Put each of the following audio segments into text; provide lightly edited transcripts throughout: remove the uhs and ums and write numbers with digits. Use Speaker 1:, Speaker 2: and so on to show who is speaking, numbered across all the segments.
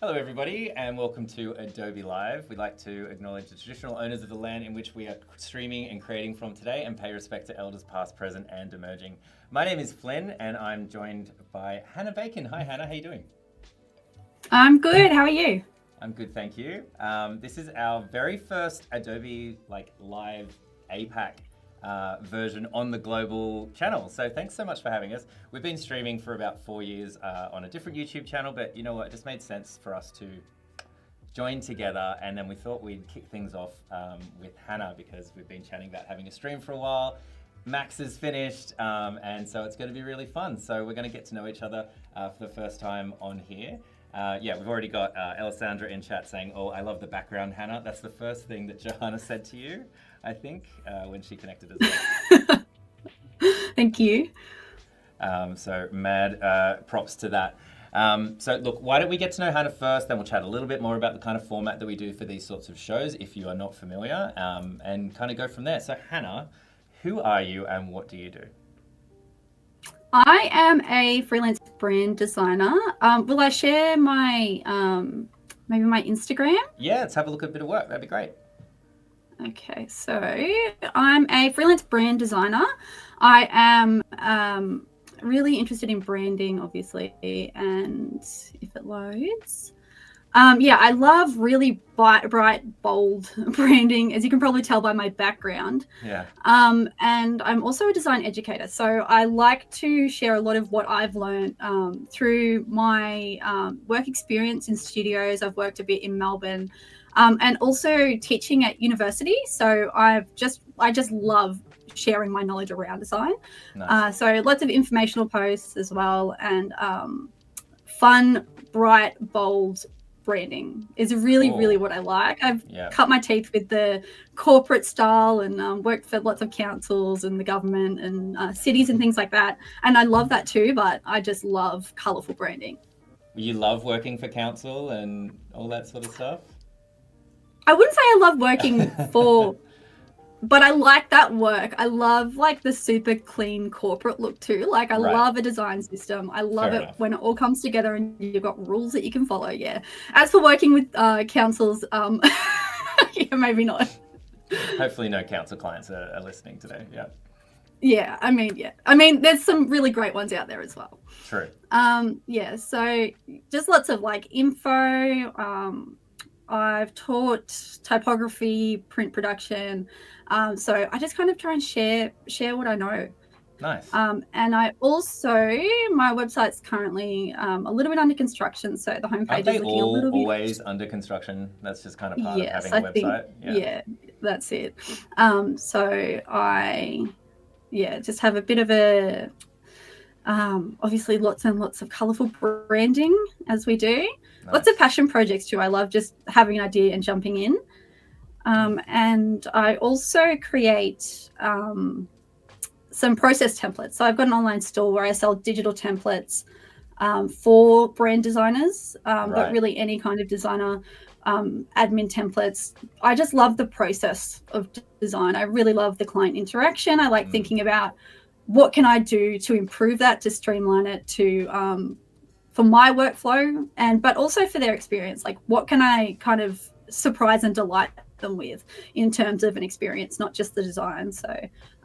Speaker 1: Hello everybody and welcome to Adobe Live. We'd like to acknowledge the traditional owners of the land in which we are streaming and creating from today and pay respect to elders past, present and emerging. My name is Flynn and I'm joined by Hannah Bacon. Hi Hannah, how you doing?
Speaker 2: I'm good, how are you?
Speaker 1: I'm good, thank you. This is our very first Adobe live APAC version on the global channel. So thanks so much for having us. We've been streaming for about 4 years on a different YouTube channel, but you know what, it just made sense for us to join together, and then we thought we'd kick things off with Hannah because we've been chatting about having a stream for a while. Max is finished, and so it's going to be really fun. So we're going to get to know each other for the first time on here. We've already got Alessandra in chat saying, "Oh, I love the background, Hannah." That's the first thing that Johanna said to you, I think, when she connected as well.
Speaker 2: Thank you.
Speaker 1: So mad props to that. So look, why don't we get to know Hannah first, then we'll chat a little bit more about the kind of format that we do for these sorts of shows, if you are not familiar, and kind of go from there. So Hannah, who are you and what do you do?
Speaker 2: I am a freelance brand designer. Will I share my, maybe my Instagram?
Speaker 1: Yeah, let's have a look at a bit of work. That'd be great.
Speaker 2: Okay, so I'm a freelance brand designer. I am really interested in branding, obviously, and if it loads. I love really bright, bold branding, as you can probably tell by my background.
Speaker 1: Yeah.
Speaker 2: And I'm also a design educator, so I like to share a lot of what I've learned through my work experience in studios. I've worked a bit in Melbourne, and also teaching at university. So I just love sharing my knowledge around design.
Speaker 1: Nice.
Speaker 2: So lots of informational posts as well, and fun, bright, bold branding is really what I like. I've cut my teeth with the corporate style and worked for lots of councils and the government and cities and things like that, and I love that too, but I just love colourful branding.
Speaker 1: You love working for council and all that sort of stuff?
Speaker 2: I wouldn't say I love working for but I like that work. I love like the super clean corporate look too. Like I love a design system. I love it when it all comes together and you've got rules that you can follow. Yeah. As for working with councils, yeah, maybe not.
Speaker 1: Hopefully no council clients are listening today. Yeah.
Speaker 2: Yeah. I mean, there's some really great ones out there as well.
Speaker 1: True.
Speaker 2: So just lots of like info. I've taught typography, print production. So I just kind of try and share what I know.
Speaker 1: Nice.
Speaker 2: And I also, my website's currently a little bit under construction. So the homepage is looking a little bit...
Speaker 1: always under construction? That's just kind of part of having a website?
Speaker 2: Yeah, that's it. So I, just have a bit of a, obviously lots and lots of colourful branding as we do. Nice. Lots of passion projects too. I love just having an idea and jumping in. And I also create some process templates. So I've got an online store where I sell digital templates for brand designers, but really any kind of designer, admin templates. I just love the process of design. I really love the client interaction. I like thinking about what can I do to improve that, to streamline it, to for my workflow, but also for their experience. Like what can I kind of surprise and delight them with in terms of an experience, not just the design. So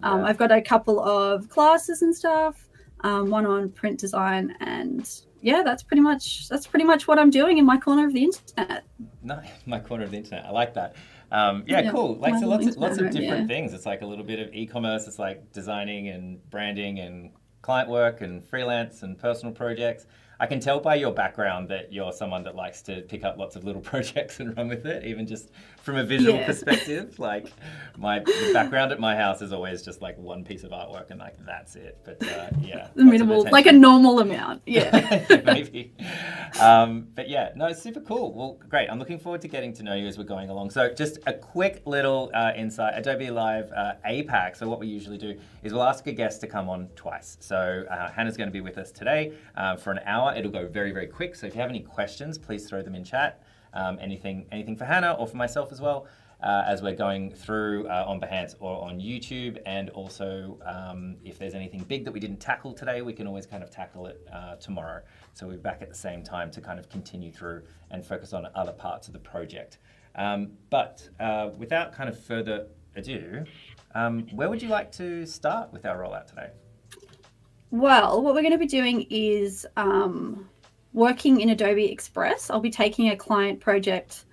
Speaker 2: I've got a couple of classes and stuff, one on print design, and that's pretty much what I'm doing in my corner of the internet.
Speaker 1: No, my corner of the internet. I like that. Cool. Like so lots of different things. It's like a little bit of e-commerce. It's like designing and branding and client work and freelance and personal projects. I can tell by your background that you're someone that likes to pick up lots of little projects and run with it, even just from a visual perspective. Like the background at my house is always just like one piece of artwork and like that's it. But
Speaker 2: minimal, like a normal amount. Yeah.
Speaker 1: Maybe. It's super cool. Well, great. I'm looking forward to getting to know you as we're going along. So just a quick little insight, Adobe Live APAC. So what we usually do is we'll ask a guest to come on twice. So Hannah's going to be with us today for an hour. It'll go very, very quick. So if you have any questions, please throw them in chat. Anything for Hannah or for myself as well. as we're going through on Behance or on YouTube. And also, if there's anything big that we didn't tackle today, we can always kind of tackle it tomorrow. So we're back at the same time to kind of continue through and focus on other parts of the project. But without kind of further ado, where would you like to start with our rollout today?
Speaker 2: Well, what we're going to be doing is working in Adobe Express. I'll be taking a client project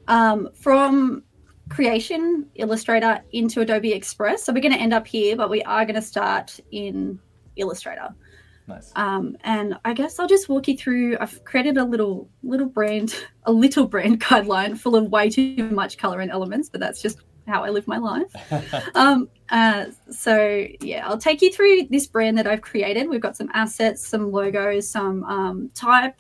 Speaker 2: from Creation Illustrator into Adobe Express. So we're going to end up here, but we are going to start in Illustrator.
Speaker 1: Nice.
Speaker 2: And I guess I'll just walk you through. I've created a little brand guideline full of way too much color and elements, but that's just how I live my life. So yeah, I'll take you through this brand that I've created. We've got some assets, some logos, some type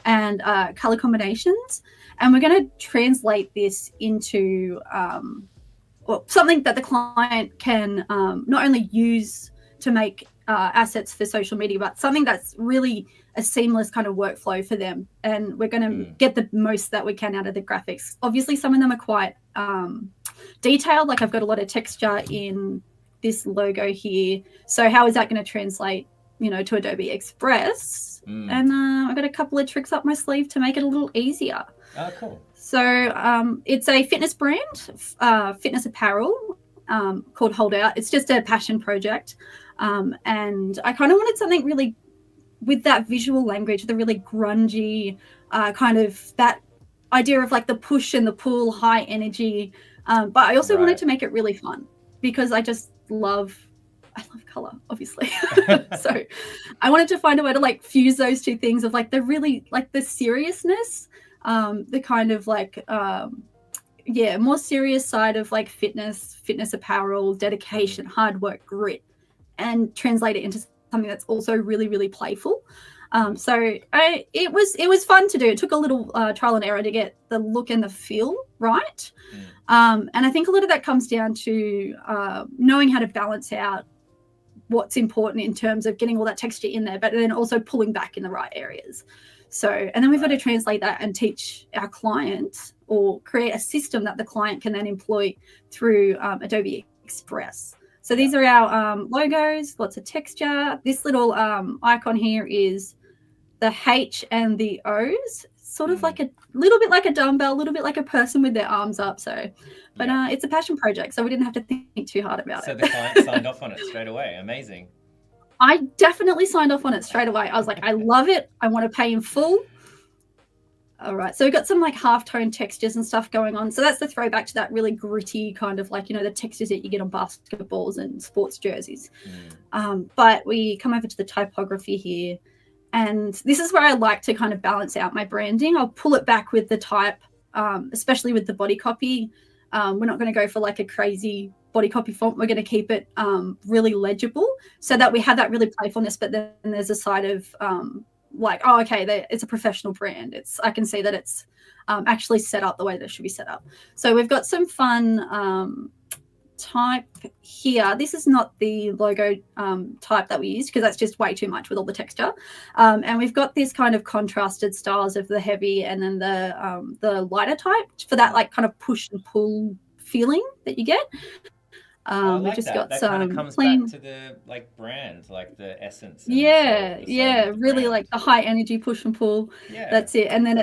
Speaker 2: and color combinations, and we're going to translate this into something that the client can not only use to make assets for social media, but something that's really a seamless kind of workflow for them. And we're going to get the most that we can out of the graphics. Obviously, some of them are quite detailed. Like I've got a lot of texture in this logo here. So how is that going to translate, to Adobe Express? And I've got a couple of tricks up my sleeve to make it a little easier.
Speaker 1: Oh, cool.
Speaker 2: So it's a fitness brand, fitness apparel called Hold Out. It's just a passion project. And I kind of wanted something really with that visual language, the really grungy kind of that idea of like the push and the pull, high energy. But I also wanted to make it really fun because I love color, obviously. So I wanted to find a way to like fuse those two things of like the really like the seriousness, the kind of like more serious side of like fitness apparel, dedication, hard work, grit, and translate it into something that's also really, really playful. So it was fun to do. It took a little trial and error to get the look and the feel right. And I think a lot of that comes down to knowing how to balance out what's important in terms of getting all that texture in there, but then also pulling back in the right areas. So, and then we've got to translate that and teach our client or create a system that the client can then employ through Adobe Express. So these are our logos, lots of texture. This little icon here is the H and the O's, sort of like a little bit like a dumbbell, a little bit like a person with their arms up. So, but it's a passion project, so we didn't have to think too hard about it.
Speaker 1: So the client signed off on it straight away. Amazing.
Speaker 2: I definitely signed off on it straight away. I was like, I love it. I want to pay in full. All right. So we've got some like half-tone textures and stuff going on. So that's the throwback to that really gritty kind of like, the textures that you get on basketballs and sports jerseys. But we come over to the typography here. And this is where I like to kind of balance out my branding. I'll pull it back with the type, especially with the body copy. We're not going to go for like a crazy body copy font. We're going to keep it really legible so that we have that really playfulness, but then there's a side of it's a professional brand. I can see that it's actually set up the way that it should be set up. So we've got some fun type here. This is not the logo type that we used because that's just way too much with all the texture. And we've got this kind of contrasted styles of the heavy and then the lighter type for that like kind of push and pull feeling that you get. We've just got
Speaker 1: that
Speaker 2: some
Speaker 1: kind of comes
Speaker 2: plain
Speaker 1: back to the like brand, like the essence.
Speaker 2: And really like the high energy push and pull.
Speaker 1: Yeah,
Speaker 2: that's it. And then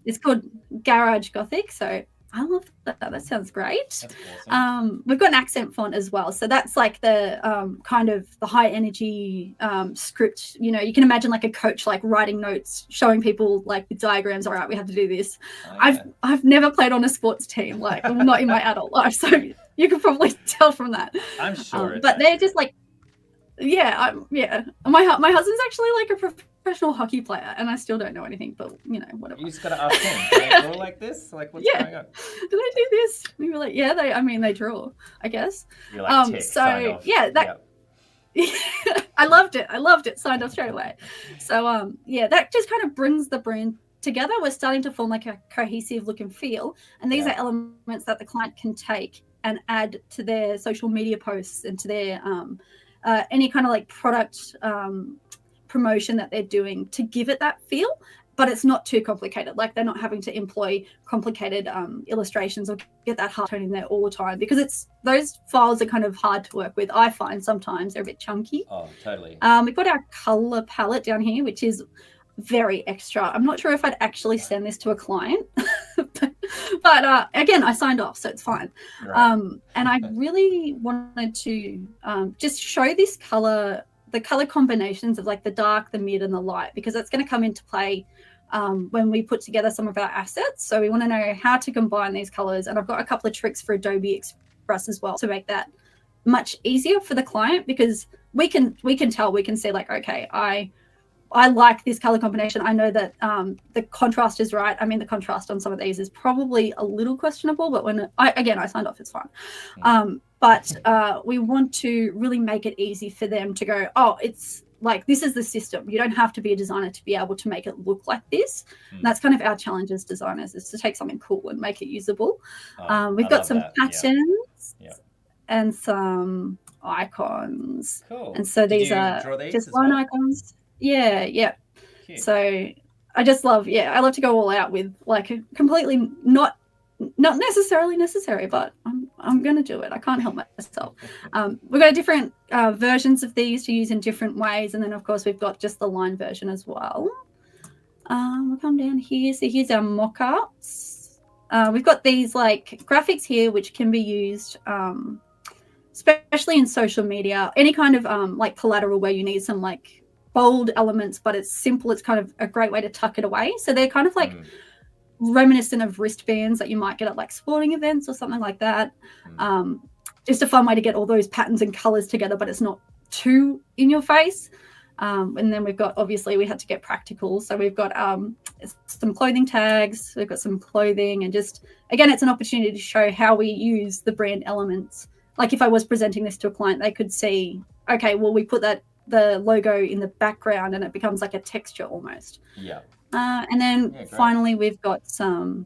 Speaker 2: it's called Garage Gothic. So I love that. That sounds great.
Speaker 1: That's awesome.
Speaker 2: We've got an accent font as well. So that's like the kind of the high energy script. You can imagine like a coach like writing notes, showing people like with diagrams. All right, we have to do this. I've never played on a sports team, like not in my adult life. So you could probably tell from that.
Speaker 1: I'm sure.
Speaker 2: But they're just like, My husband's actually like a professional hockey player, and I still don't know anything. But whatever.
Speaker 1: You just gotta ask him. Do they draw like this? Like what's going on?
Speaker 2: Do they do this? And we were like, they draw, I guess.
Speaker 1: You're like, tick, sign off.
Speaker 2: I loved it. Signed off straight away. So that just kind of brings the brand together. We're starting to form like a cohesive look and feel, and these are elements that the client can take and add to their social media posts and to their any kind of like product promotion that they're doing to give it that feel, but it's not too complicated. Like they're not having to employ complicated illustrations or get that hard tone in there all the time, because those files are kind of hard to work with. I find sometimes they're a bit chunky.
Speaker 1: Oh, totally.
Speaker 2: We've got our color palette down here, which is very extra. I'm not sure if I'd actually send this to a client, but again, I signed off, so it's fine.
Speaker 1: Right.
Speaker 2: And I really wanted to just show this color, the color combinations of like the dark, the mid, and the light, because that's going to come into play when we put together some of our assets. So we want to know how to combine these colors, and I've got a couple of tricks for Adobe Express as well to make that much easier for the client, because we can tell, we can see like, okay, I like this color combination. I know that the contrast is right. I mean, the contrast on some of these is probably a little questionable, but when I signed off, it's fine. But we want to really make it easy for them to go, oh, it's like, this is the system. You don't have to be a designer to be able to make it look like this. And that's kind of our challenge as designers, is to take something cool and make it usable. We've got some patterns and some icons.
Speaker 1: Cool.
Speaker 2: And so these are just one icons. Yeah. Cute. So I just love, I love to go all out with like a completely not necessarily necessary, but I'm going to do it. I can't help myself. We've got different versions of these to use in different ways. And then of course we've got just the line version as well. We'll come down here. So here's our mock-ups. We've got these like graphics here, which can be used especially in social media, any kind of like collateral where you need some like bold elements, but it's simple. It's kind of a great way to tuck it away. So they're kind of like reminiscent of wristbands that you might get at like sporting events or something like that. Just a fun way to get all those patterns and colors together, but it's not too in your face. And then we've got, obviously we had to get practical. So we've got some clothing tags, we've got some clothing, and just, again, it's an opportunity to show how we use the brand elements. Like if I was presenting this to a client, they could see, okay, well, we put the logo in the background and it becomes like a texture almost.
Speaker 1: Yeah.
Speaker 2: And then finally, we've got some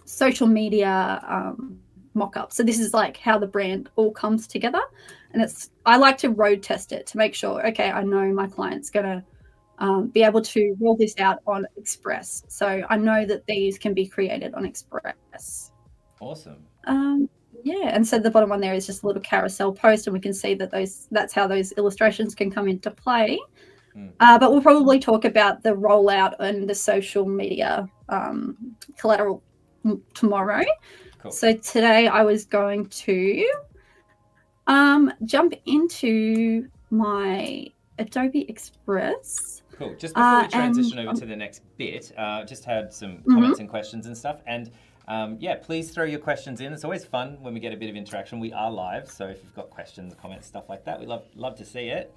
Speaker 2: social media mock-ups. So this is like how the brand all comes together. And I like to road test it to make sure, okay, I know my client's going to be able to roll this out on Express. So I know that these can be created on Express.
Speaker 1: Awesome.
Speaker 2: And so the bottom one there is just a little carousel post, and we can see that that's how those illustrations can come into play. But we'll probably talk about the rollout and the social media collateral tomorrow. Cool. So today I was going to jump into my Adobe Express.
Speaker 1: Cool. Just before we transition over to the next bit, just had some comments and questions and stuff. And please throw your questions in. It's always fun when we get a bit of interaction. We are live, so if you've got questions, comments, stuff like that, we love to see it.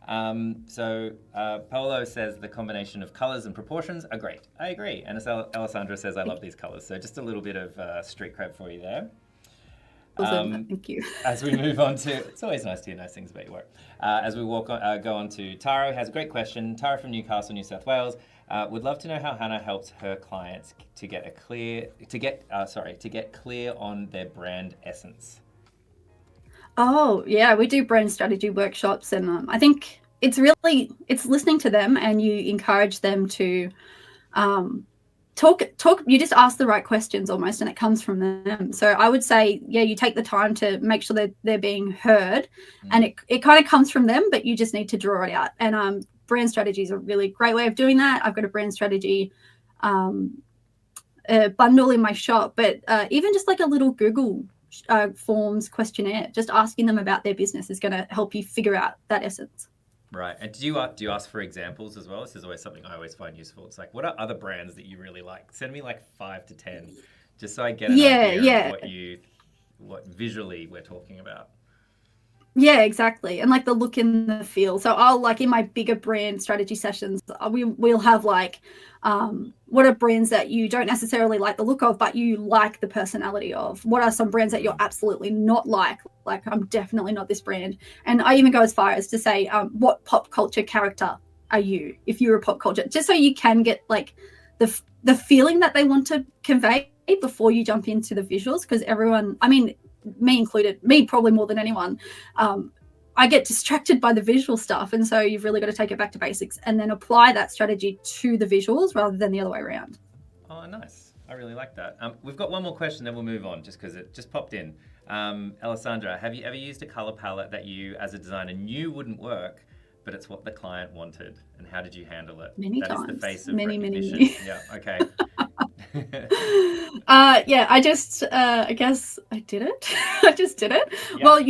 Speaker 1: Paolo says the combination of colours and proportions are great. I agree. And Alessandra says I love these colours. So just a little bit of street cred for you there.
Speaker 2: Awesome. Thank you.
Speaker 1: As we move on to, it's always nice to hear nice things about your work. As we go on to Tara, who has a great question. Tara from Newcastle, New South Wales. Would love to know how Hannah helps her clients to get clear on their brand essence. Oh yeah, we do brand strategy workshops, and I think it's listening to them, and you encourage them to talk. You just ask the right questions almost, and it comes from them. So I would say, you take the time to make sure that they're being heard, and it kind of comes from them, but you just need to draw it out. And brand strategy is a really great way of doing that. I've got a brand strategy bundle in my shop, but even just like a little Google forms questionnaire, just asking them about their business is going to help you figure out that essence. Right. And do you ask for examples as well? This is always something I always find useful. It's like, what are other brands that you really like? Send me like 5 to 10, just so I get an idea of what visually we're talking about.
Speaker 2: Yeah, exactly. And like the look and the feel. So I'll like in my bigger brand strategy sessions, we'll have like, what are brands that you don't necessarily like the look of, but you like the personality of? What are some brands that you're absolutely not like? Like, I'm definitely not this brand. And I even go as far as to say, what pop culture character are you if you're a pop culture? Just so you can get like the feeling that they want to convey before you jump into the visuals. Because everyone, I mean, me included, me probably more than anyone, I get distracted by the visual stuff. And so you've really got to take it back to basics and then apply that strategy to the visuals rather than the other way around.
Speaker 1: Oh, nice. I really like that. We've got one more question, then we'll move on just because it just popped in. Alessandra, have you ever used a color palette that you, as a designer, knew wouldn't work, but it's what the client wanted? And how did you handle it?
Speaker 2: Many
Speaker 1: that
Speaker 2: times.
Speaker 1: Is the face of
Speaker 2: many.
Speaker 1: Yeah, okay.
Speaker 2: Yeah, I guess I did it. I just did it.
Speaker 1: Yeah.
Speaker 2: Well,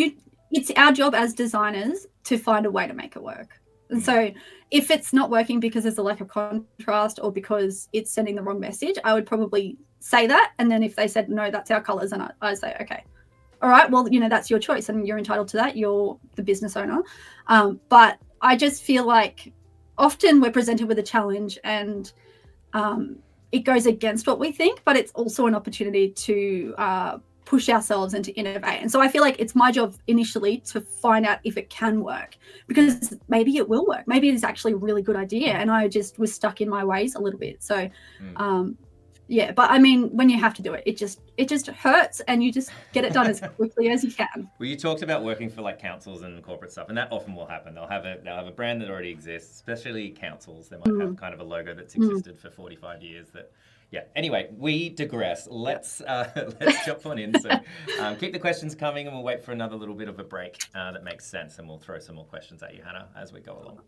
Speaker 2: it's our job as designers to find a way to make it work. And so if it's not working because there's a lack of contrast or because it's sending the wrong message, I would probably say that. And then if they said, no, that's our colors, and I say, okay, all right, well, that's your choice and you're entitled to that. You're the business owner. But I just feel like often we're presented with a challenge and it goes against what we think, but it's also an opportunity to push ourselves and to innovate. And so I feel like it's my job initially to find out if it can work, because maybe it will work. Maybe it is actually a really good idea and I just was stuck in my ways a little bit. So yeah, but I mean, when you have to do it, it just hurts and you just get it done as quickly as you can.
Speaker 1: Well, you talked about working for like councils and corporate stuff, and that often will happen. They'll have a brand that already exists, especially councils. They might have kind of a logo that's existed for 45 years that. Yeah. Anyway, we digress. Let's jump on in. So keep the questions coming, and we'll wait for another little bit of a break that makes sense, and we'll throw some more questions at you, Hannah, as we go along.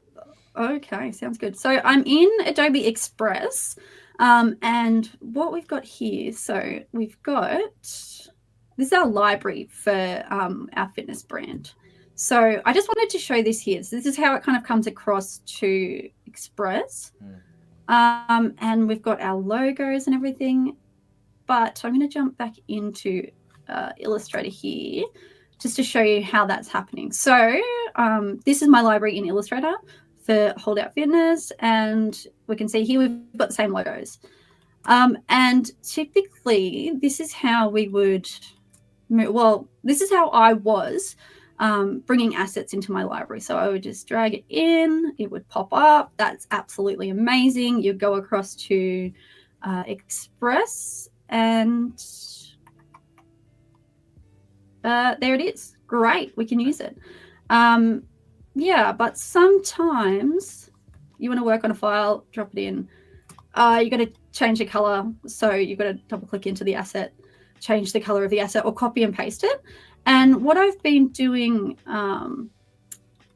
Speaker 2: Okay, sounds good. So I'm in Adobe Express, and what we've got here. So we've got this is our library for our fitness brand. So I just wanted to show this here. So this is how it kind of comes across to Express. And we've got our logos and everything, but I'm going to jump back into Illustrator here just to show you how that's happening. So this is my library in Illustrator for Hold Out Fitness, and we can see here we've got the same logos. And typically this is how we would, this is how I was bringing assets into my library. So I would just drag it in, it would pop up. That's absolutely amazing. You go across to Express and there it is. Great, we can use it. Yeah, but sometimes you want to work on a file, drop it in. You got to change the color. So you've got to double click into the asset, change the color of the asset, or copy and paste it. And what I've been doing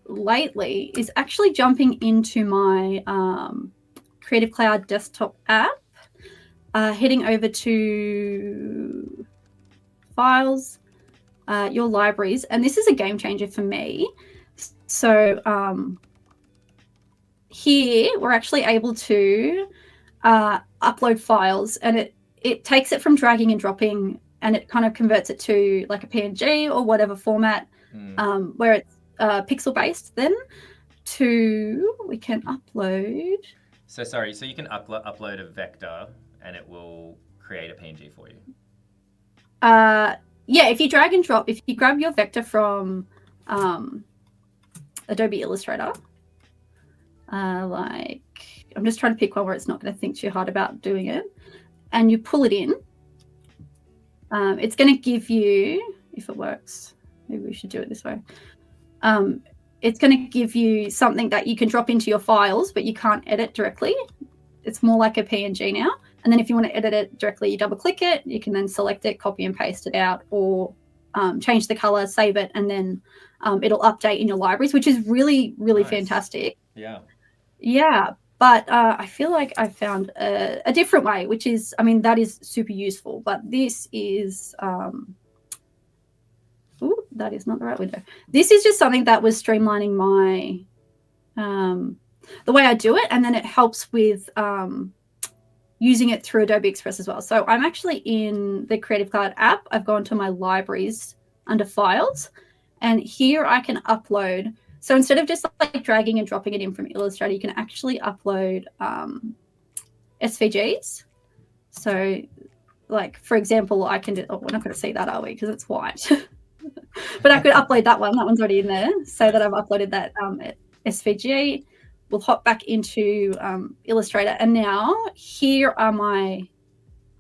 Speaker 2: lately is actually jumping into my Creative Cloud desktop app, heading over to Files, Your Libraries, and this is a game changer for me. So here we're actually able to upload files, and it takes it from dragging and dropping, and it kind of converts it to like a PNG or whatever format, where it's pixel based then to, we can upload.
Speaker 1: So sorry, so you can upload a vector and it will create a PNG for you?
Speaker 2: Yeah, if you drag and drop, if you grab your vector from Adobe Illustrator, like, I'm just trying to pick one where it's not going to think too hard about doing it, and you pull it in, it's going to give you, if it works, maybe we should do it this way. It's going to give you something that you can drop into your files, but you can't edit directly. It's more like a PNG now. And then if you want to edit it directly, you double click it. You can then select it, copy and paste it out, or change the color, save it, and then it'll update in your libraries, which is really, really fantastic.
Speaker 1: Yeah.
Speaker 2: Yeah. But I feel like I found a different way, which is, I mean, that is super useful. But this is, that is not the right window. This is just something that was streamlining my, the way I do it. And then it helps with using it through Adobe Express as well. So I'm actually in the Creative Cloud app. I've gone to my libraries under Files. And here I can upload. So instead of just like dragging and dropping it in from Illustrator, you can actually upload SVGs. So like, for example, I can do, oh, we're not going to see that, are we? Because it's white. But I could upload that one. That one's already in there. Say that I've uploaded that SVG. We'll hop back into Illustrator. And now here are my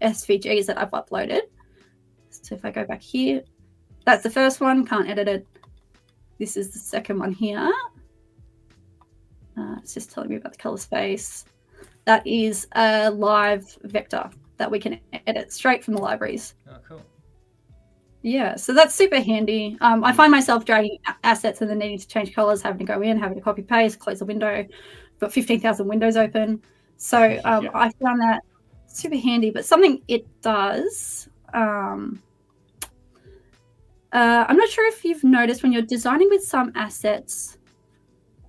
Speaker 2: SVGs that I've uploaded. So if I go back here, that's the first one. Can't edit it. this is the second one here. It's just telling me about the color space. That is a live vector that we can edit straight from the libraries.
Speaker 1: Oh, cool.
Speaker 2: Yeah, so that's super handy. I find myself dragging assets and then needing to change colors, having to go in, having to copy paste, close the window, got 15,000 windows open. So I found that super handy. But something it does, I'm not sure if you've noticed when you're designing with some assets.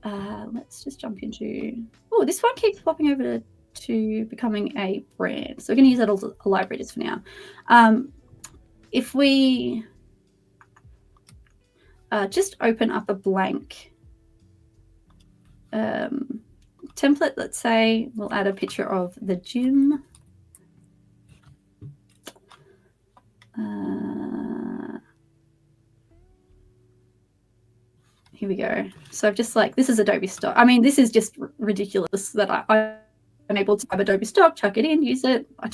Speaker 2: Let's just jump into. Oh, this one keeps popping over to becoming a brand. So we're going to use that as a library just for now. If we just open up a blank template, let's say we'll add a picture of the gym. Here we go. So I've just this is Adobe stock. I mean, this is just ridiculous that I'm able to grab Adobe stock, chuck it in, use it. I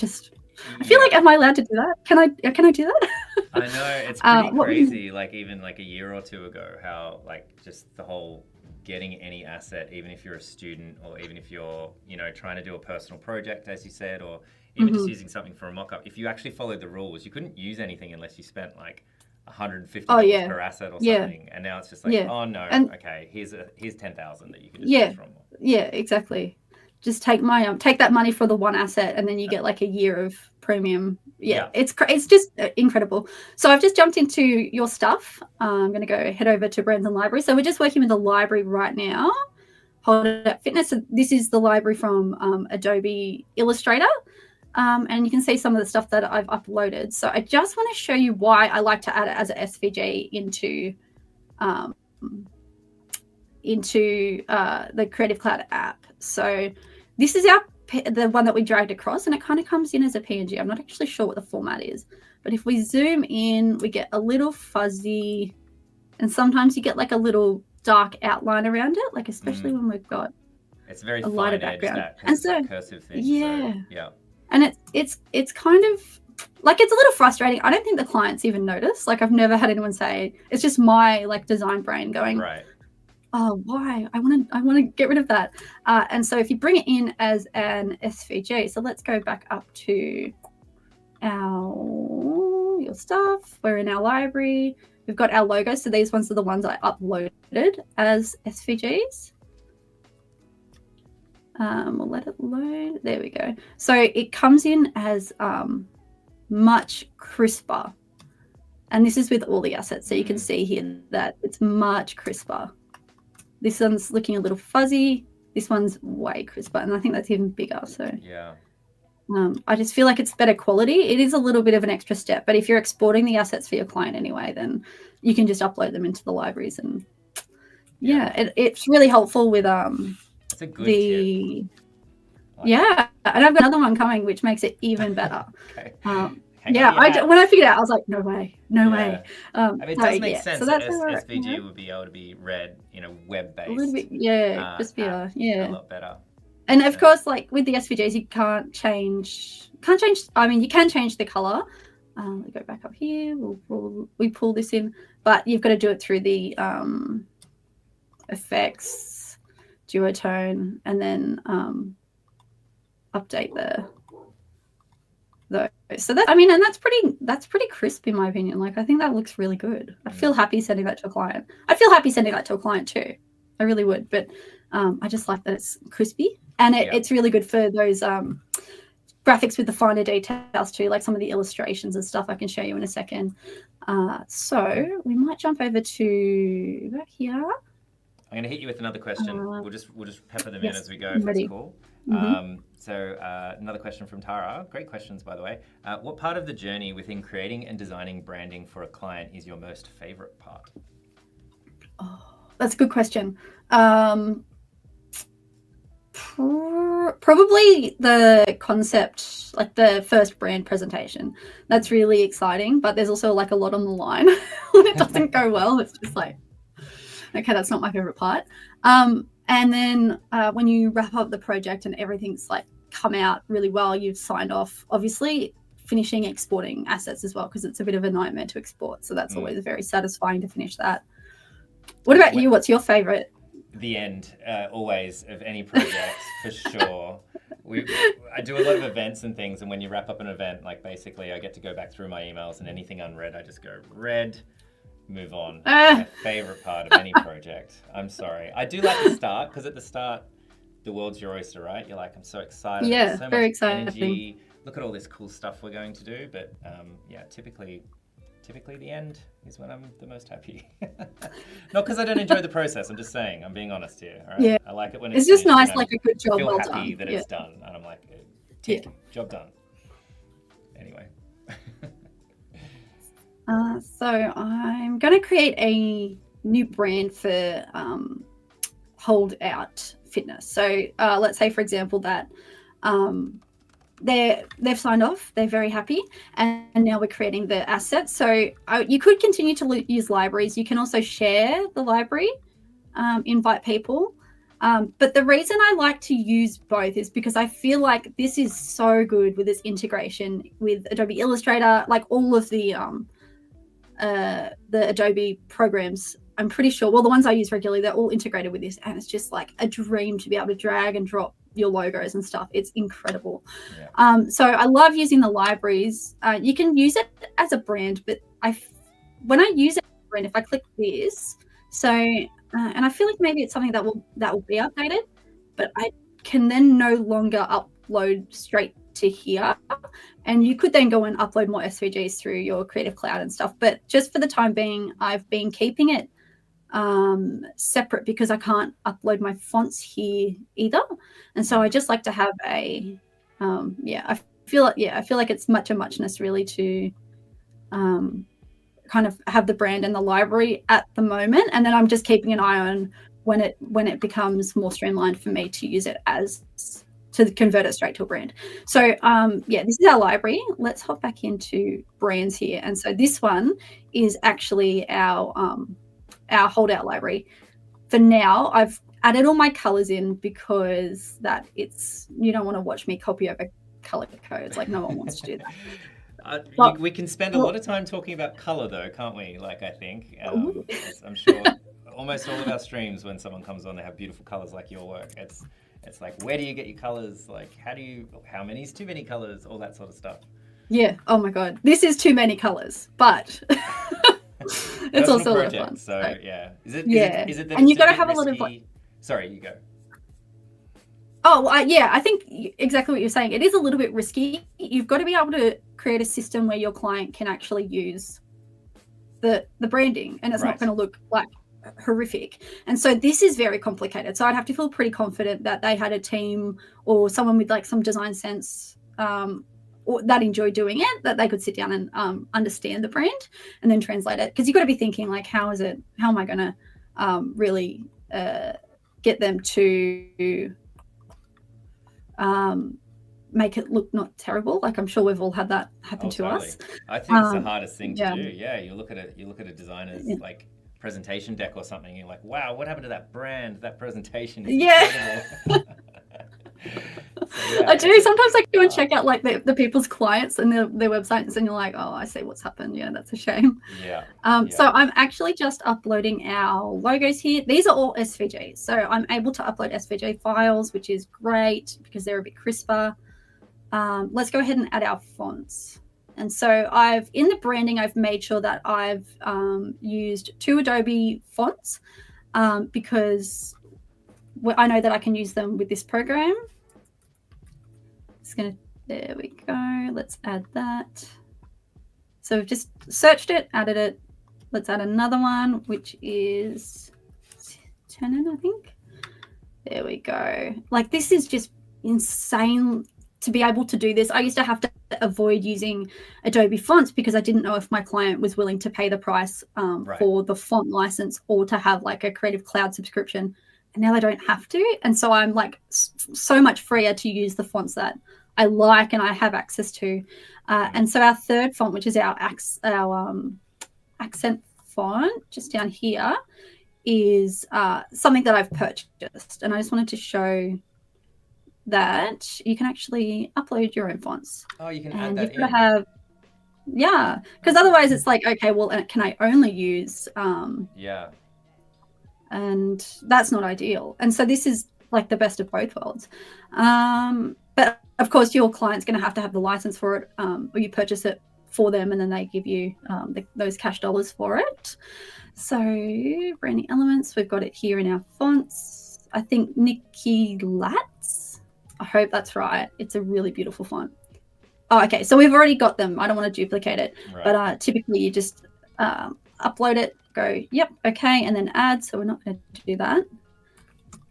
Speaker 2: feel like, am I allowed to do that? Can I do that?
Speaker 1: I know, it's pretty crazy. Even a year or two ago, how just the whole getting any asset, even if you're a student or even if you're, trying to do a personal project, as you said, or even just using something for a mock-up. If you actually followed the rules, you couldn't use anything unless you spent $150 per asset or something. And now it's just oh no, okay, here's 10,000 that you can just choose from.
Speaker 2: Yeah, exactly. Just take that money for the one asset, and then you get a year of premium. It's just incredible. So I've just jumped into your stuff. I'm going to head over to brands and libraries. So we're just working with the library right now. Hold it at fitness. So this is the library from Adobe Illustrator. And you can see some of the stuff that I've uploaded. So I just want to show you why I like to add it as an SVG into the Creative Cloud app. So this is the one that we dragged across, and it kind of comes in as a PNG. I'm not actually sure what the format is, but if we zoom in, we get a little fuzzy, and sometimes you get a little dark outline around it, especially when we've got
Speaker 1: it's very
Speaker 2: a lighter background.
Speaker 1: And so cursive thing.
Speaker 2: Yeah.
Speaker 1: So, yeah.
Speaker 2: And it's kind of it's a little frustrating. I don't think the clients even notice. I've never had anyone say, it's just my design brain going,
Speaker 1: right.
Speaker 2: Oh, why? I want to get rid of that. And so if you bring it in as an SVG, so let's go back up to your stuff. We're in our library. We've got our logo. So these ones are the ones I uploaded as SVGs. We'll let it load. There we go. So it comes in as much crisper. And this is with all the assets. So you can see here that it's much crisper. This one's looking a little fuzzy. This one's way crisper. And I think that's even bigger. So
Speaker 1: yeah.
Speaker 2: I just feel like it's better quality. It is a little bit of an extra step. But if you're exporting the assets for your client anyway, then you can just upload them into the libraries. And it's really helpful with
Speaker 1: it's a good tip.
Speaker 2: And I've got another one coming which makes it even better.
Speaker 1: Okay.
Speaker 2: When I figured it out, I was like, no way.
Speaker 1: It does make sense. So that SVG would be able to be read, web-based.
Speaker 2: A little bit, just better,
Speaker 1: a lot better.
Speaker 2: And of course, with the SVGs, you can't change. I mean, you can change the color. We go back up here. We pull this in, but you've got to do it through the effects, duotone, and then update so that and that's pretty crisp in my opinion. I think that looks really good. I'd feel happy sending that to a client. I'd feel happy sending that to a client too. I really would. But I just like that it's crispy, and it's really good for those graphics with the finer details too, like some of the illustrations and stuff I can show you in a second. So we might jump over to back here.
Speaker 1: I'm going to hit you with another question. We'll just pepper them in as we go. If
Speaker 2: ready.
Speaker 1: That's cool.
Speaker 2: Mm-hmm.
Speaker 1: So another question from Tara. Great questions, by the way. What part of the journey within creating and designing branding for a client is your most favorite part?
Speaker 2: Oh, that's a good question. Probably the concept, the first brand presentation. That's really exciting, but there's also a lot on the line when it doesn't go well. It's just okay, that's not my favorite part. And then when you wrap up the project and everything's come out really well, you've signed off, obviously finishing exporting assets as well, because it's a bit of a nightmare to export. So that's always very satisfying to finish that. What about you? What's your favorite?
Speaker 1: The end, always, of any project, for sure. I do a lot of events and things, and when you wrap up an event, like basically I get to go back through my emails, and anything unread, I just go read, move on. My favorite part of any project. I'm sorry. I do like the start, because at the start, the world's your oyster, right? You're like, I'm so excited.
Speaker 2: Yeah,
Speaker 1: There's so
Speaker 2: very
Speaker 1: much
Speaker 2: exciting.
Speaker 1: energy. Look at all this cool stuff we're going to do. But yeah, typically the end is when I'm the most happy. Not because I don't enjoy the process. I'm just saying. I'm being honest here. All right?
Speaker 2: Yeah.
Speaker 1: I like it when
Speaker 2: It's just
Speaker 1: finished
Speaker 2: nice,
Speaker 1: and
Speaker 2: like a good job,
Speaker 1: I feel
Speaker 2: well
Speaker 1: happy
Speaker 2: done.
Speaker 1: that
Speaker 2: Yeah.
Speaker 1: it's done, and I'm like, tick, job done. Anyway.
Speaker 2: So I'm going to create a new brand for Hold Out Fitness. So let's say, for example, that they've signed off, they're very happy, and now we're creating the assets. So you could continue to use libraries. You can also share the library, invite people. But the reason I like to use both is because I feel like this is so good with this integration with Adobe Illustrator, like all of the Adobe programs. I'm pretty sure, well, the ones I use regularly, they're all integrated with this, and it's just like a dream to be able to drag and drop your logos and stuff. It's incredible.
Speaker 1: Yeah.
Speaker 2: So I love using the libraries. You can use it as a brand, but when I use it as a brand, if I click this, so and I feel like maybe it's something that will be updated, but I can then no longer upload straight to here, and you could then go and upload more SVGs through your Creative Cloud and stuff. But just for the time being, I've been keeping it separate because I can't upload my fonts here either, and so I just like to have a I feel like it's much a muchness really to kind of have the brand and the library at the moment, and then I'm just keeping an eye on when it becomes more streamlined for me to use it as to convert it straight to a brand. So this is our library. Let's hop back into brands here, and so this one is actually our holdout library. For now, I've added all my colors in because you don't want to watch me copy over color codes. Like, no one wants to do that.
Speaker 1: We can spend a lot of time talking about color, though, can't we? Like, I think I'm sure almost all of our streams, when someone comes on, they have beautiful colors like your work. It's like, where do you get your colors? Like, how many is too many colors? All that sort of stuff.
Speaker 2: Yeah. Oh my God, this is too many colors, but it's also a lot of fun.
Speaker 1: So yeah, is it that
Speaker 2: and you've got to have a lot of
Speaker 1: Sorry, you go.
Speaker 2: Oh, I think exactly what you're saying. It is a little bit risky. You've got to be able to create a system where your client can actually use the branding, and it's not going to look like horrific. And so this is very complicated. So I'd have to feel pretty confident that they had a team or someone with like some design sense or that enjoy doing it, that they could sit down and understand the brand and then translate it. Because you've got to be thinking like, how am I going to really get them to make it look not terrible. Like, I'm sure we've all had that happen to us.
Speaker 1: I think it's the hardest thing to do. Yeah, you look at a designer's like presentation deck or something, and you're like, wow, what happened to that brand? That presentation is incredible.
Speaker 2: I do. Sometimes I go and check out like the people's clients and their websites, and you're like, oh, I see what's happened. Yeah, that's a shame. So I'm actually just uploading our logos here. These are all SVGs. So I'm able to upload SVG files, which is great because they're a bit crisper. Let's go ahead and add our fonts. And so in the branding, I've made sure that I've used 2 Adobe fonts because I know that I can use them with this program. There we go. Let's add that. So we've just searched it, added it. Let's add another one, which is Tenon, I think. There we go. Like, this is just insane to be able to do this. I used to have to avoid using Adobe fonts because I didn't know if my client was willing to pay the price for the font license or to have like a Creative Cloud subscription. And now I don't have to. And so I'm like so much freer to use the fonts that I like and I have access to. And so our third font, which is our accent font, just down here, is something that I've purchased. And I just wanted to show that you can actually upload your own fonts.
Speaker 1: Oh, you can
Speaker 2: and
Speaker 1: add that in.
Speaker 2: Because otherwise it's like, okay, well, can I only use and that's not ideal. And so this is like the best of both worlds. But of course, your client's going to have the license for it, or you purchase it for them, and then they give you those cash dollars for it. So branding elements, we've got it here in our fonts. I think Nikki Latz. I hope that's right. It's a really beautiful font. Oh, okay. So we've already got them. I don't want to duplicate it, right. But typically you just upload it, go, yep, okay, and then add. So we're not going to do that.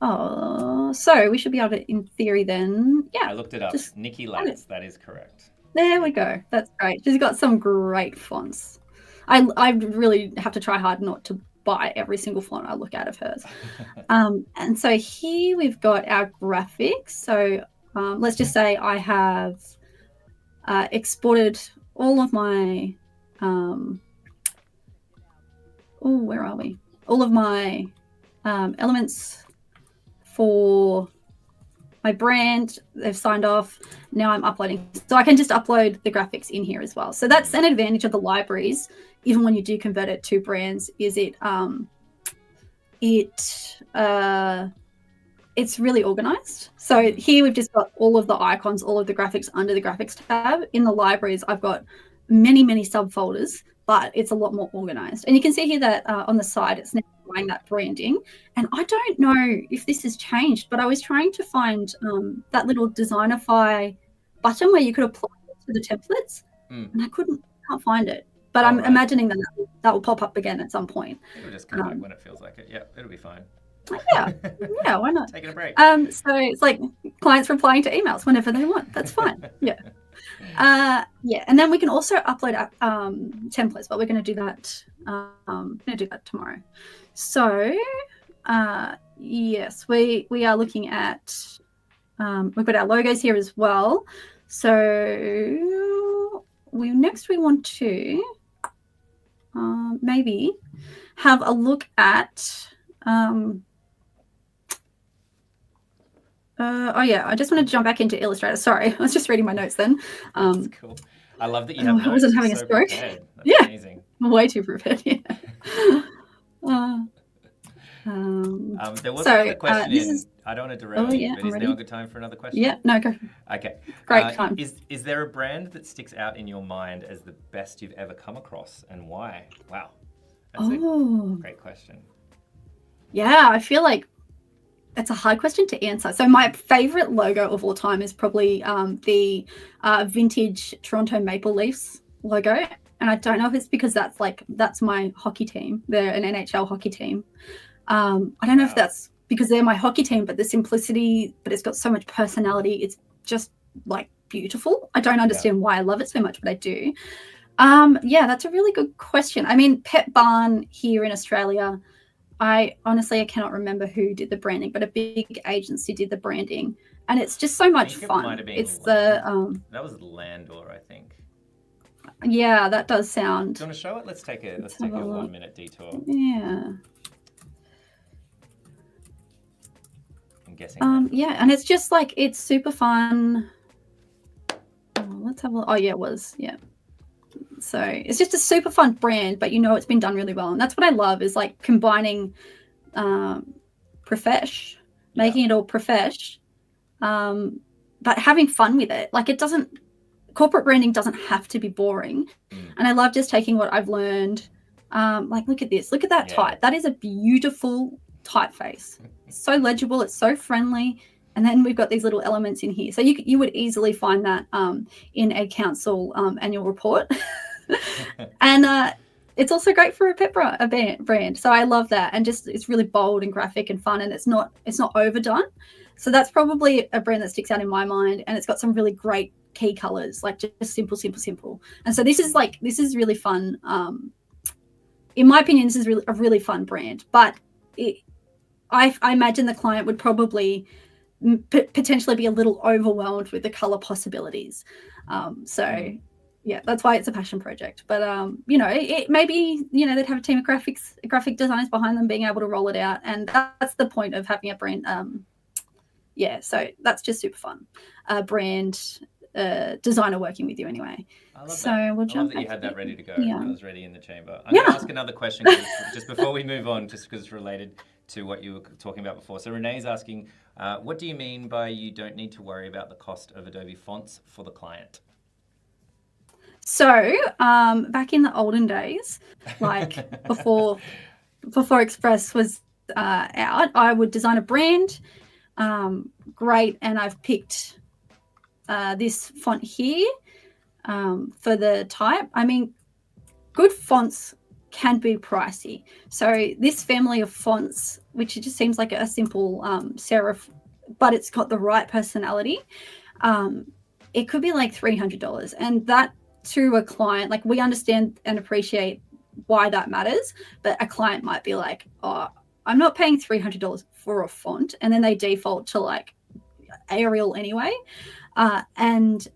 Speaker 2: Oh, so we should be able to, in theory, then, yeah.
Speaker 1: I looked it up. Nikki Latz, that is correct.
Speaker 2: There we go. That's great. She's got some great fonts. I really have to try hard not to buy every single font I look at of hers. And so here we've got our graphics. So let's just say I have exported all of my, where are we? All of my elements for my brand. They've signed off. Now I'm uploading. So I can just upload the graphics in here as well. So that's an advantage of the libraries, even when you do convert it to brands, is it's really organized. So here we've just got all of the icons, all of the graphics under the graphics tab. In the libraries, I've got many subfolders, but it's a lot more organized. And you can see here that on the side, it's now showing that branding. And I don't know if this has changed, but I was trying to find that little Designerify button where you could apply it to the templates, and I can't find it. But I'm imagining that will pop up again at some point.
Speaker 1: It'll just come back when it feels like it. Yeah, it'll be fine.
Speaker 2: Yeah, why not?
Speaker 1: Taking a break.
Speaker 2: So it's like clients replying to emails whenever they want. That's fine. Yeah. And then we can also upload templates, but we're going to do that. Tomorrow. So yes, we are looking at. We've got our logos here as well. So we want to maybe have a look at. I just want to jump back into Illustrator. Sorry, I was just reading my notes then.
Speaker 1: That's cool. I love that you have notes.
Speaker 2: I wasn't having a stroke.
Speaker 1: That's amazing.
Speaker 2: Way too prepared. Yeah.
Speaker 1: There was another question I don't want to derail you, but is now a good time for another question?
Speaker 2: Yeah, no, go.
Speaker 1: Okay.
Speaker 2: Great time.
Speaker 1: Is there a brand that sticks out in your mind as the best you've ever come across, and why? Wow. That's a great question.
Speaker 2: Yeah, I feel like it's a hard question to answer. So my favorite logo of all time is probably the vintage Toronto Maple Leafs logo. And I don't know if it's because that's my hockey team. They're an NHL hockey team. I don't know if that's because they're my hockey team, but the simplicity, but it's got so much personality. It's just like beautiful. I don't understand why I love it so much, but I do. That's a really good question. I mean, Pet Barn here in Australia, I cannot remember who did the branding, but a big agency did the branding, and it's just so much fun. It's that
Speaker 1: was Landor, I think.
Speaker 2: Yeah, that does sound.
Speaker 1: Do you want to show it? Let's take a 1 minute detour.
Speaker 2: Yeah.
Speaker 1: I'm guessing.
Speaker 2: And it's just like it's super fun. Let's have a look. Oh yeah, it was. Yeah. So it's just a super fun brand, but it's been done really well. And that's what I love is like combining profesh, making it all profesh, but having fun with it. Like corporate branding doesn't have to be boring. And I love just taking what I've learned. Look at this, look at that type. That is a beautiful typeface. It's so legible, it's so friendly. And then we've got these little elements in here. So you would easily find that in a council annual report. And it's also great for a brand. So I love that. And just it's really bold and graphic and fun, and it's not overdone. So that's probably a brand that sticks out in my mind. And it's got some really great key colors, like just simple. And so this is really fun. In my opinion, this is a really fun brand. But I imagine the client would probably potentially be a little overwhelmed with the color possibilities. That's why it's a passion project. But it maybe they'd have a team of graphic designers behind them being able to roll it out, and that's the point of having a brand. So that's just super fun. Brand designer working with you anyway.
Speaker 1: I love
Speaker 2: so
Speaker 1: that.
Speaker 2: We'll jump.
Speaker 1: I love that you had that ready to go. It was ready in the chamber. I'm going to ask another question just before we move on, just because it's related to what you were talking about before. So Renee's asking, what do you mean by you don't need to worry about the cost of Adobe fonts for the client?
Speaker 2: So back in the olden days, like before Express was out, I would design a brand. Great, and I've picked this font here for the type. I mean, good fonts can be pricey. So this family of fonts, which it just seems like a simple serif, but it's got the right personality, it could be like $300. And that, to a client, like, we understand and appreciate why that matters, but a client might be like, oh, I'm not paying $300 for a font, and then they default to like Arial anyway. And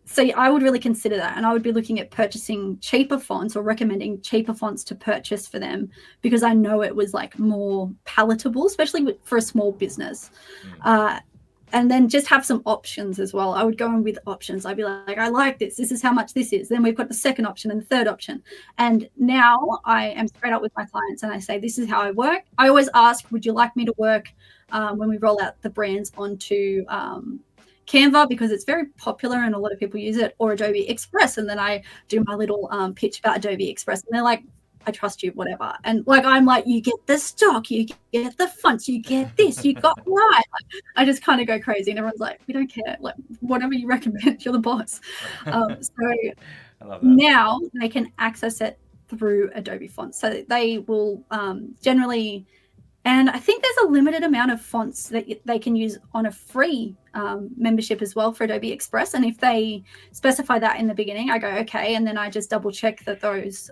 Speaker 2: so I would really consider that, and I would be looking at purchasing cheaper fonts or recommending cheaper fonts to purchase for them, because I know it was like more palatable, especially for a small business. And then just have some options as well. I would go in with options. I'd be like, I like this. This is how much this is. Then we've got the second option and the third option. And now I am straight up with my clients and I say, this is how I work. I always ask, would you like me to work when we roll out the brands onto Canva, because it's very popular and a lot of people use it, or Adobe Express. And then I do my little pitch about Adobe Express, and they're like, I trust you, whatever. And like, I'm like, you get the stock, you get the fonts, you get this, you got right. Like, I just kind of go crazy, and everyone's like, we don't care, like whatever you recommend, you're the boss. So
Speaker 1: I love that.
Speaker 2: now they can access it through Adobe fonts. So they will generally, and I think there's a limited amount of fonts that they can use on a free membership as well for Adobe Express. And if they specify that in the beginning, I go, okay. And then I just double check that those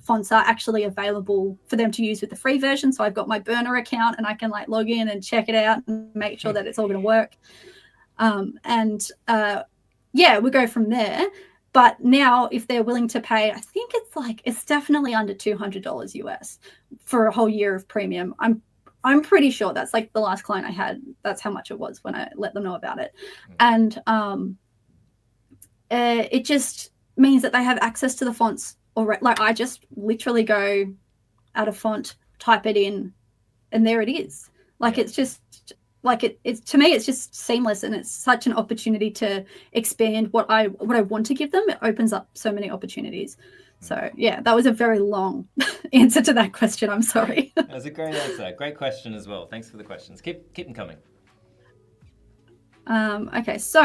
Speaker 2: fonts are actually available for them to use with the free version. So I've got my burner account and I can like log in and check it out and make sure that it's all going to work. Yeah, we go from there. But now if they're willing to pay, I think it's definitely under $200 US for a whole year of premium. I'm pretty sure that's like the last client I had. That's how much it was when I let them know about it. And it just means that they have access to the fonts already. Like, I just literally go add a font, type it in, and there it is. Like, it's just like it's to me, it's just seamless, and it's such an opportunity to expand what I want to give them. It opens up so many opportunities. So yeah, that was a very long answer to that question. I'm sorry.
Speaker 1: That was a great answer. Great question as well. Thanks for the questions. Keep them coming.
Speaker 2: Okay, so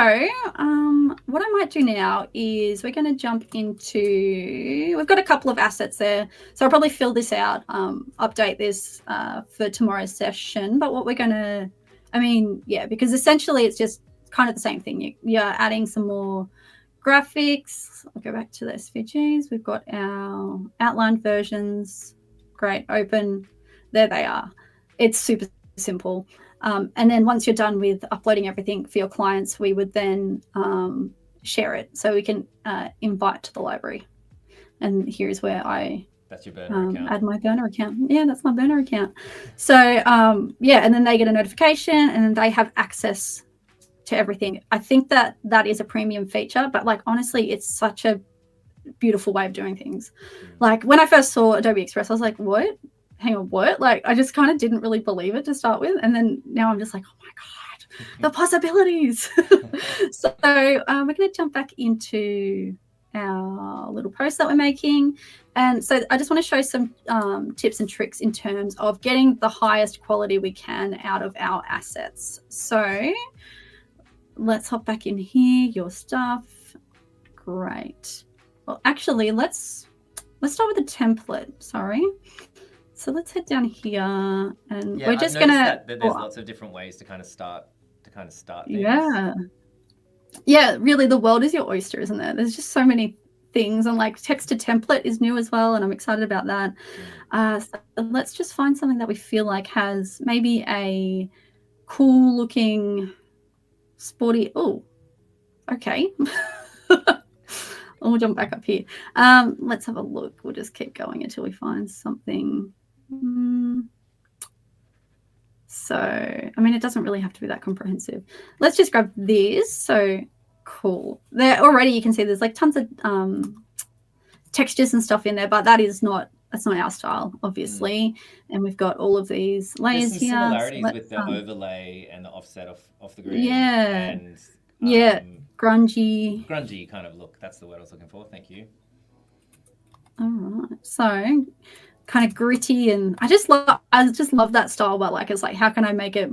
Speaker 2: what I might do now is we're going to jump into, we've got a couple of assets there. So I'll probably fill this out, update this for tomorrow's session. But what we're going to, because essentially it's just kind of the same thing. You're adding some more graphics. I'll go back to the SVGs. We've got our outlined versions. Great, open. There they are. It's super simple. And then once you're done with uploading everything for your clients, we would then share it. So we can invite to the library. And here's where
Speaker 1: that's your burner account.
Speaker 2: Add my burner account. Yeah, that's my burner account. So and then they get a notification and then they have access to everything. I think that is a premium feature, but like, honestly, it's such a beautiful way of doing things. Like, when I first saw Adobe Express, I was like, what? Hang on, what? Like, I just kind of didn't really believe it to start with. And then now I'm just like, oh my God, the possibilities. So we're going to jump back into our little post that we're making. And so I just want to show some tips and tricks in terms of getting the highest quality we can out of our assets. So let's hop back in here, your stuff. Great. Well, actually, let's start with the template. Sorry. So let's head down here, and we're just gonna.
Speaker 1: That there's lots of different ways to kind of start things.
Speaker 2: Yeah. Really, the world is your oyster, isn't there? There's just so many things, and like text to template is new as well, and I'm excited about that. So let's just find something that we feel like has maybe a cool looking, sporty. Oh, okay. We'll jump back up here. Let's have a look. We'll just keep going until we find something. So, it doesn't really have to be that comprehensive. Let's just grab this. So cool. There already, you can see there's like tons of textures and stuff in there, but that is not our style, obviously. And we've got all of these layers
Speaker 1: There's some
Speaker 2: here.
Speaker 1: similarities with the overlay and the offset off the grid.
Speaker 2: Yeah.
Speaker 1: And
Speaker 2: grungy
Speaker 1: kind of look. That's the word I was looking for. Thank you.
Speaker 2: All right. So kind of gritty, and I just love that style, but like it's like, how can I make it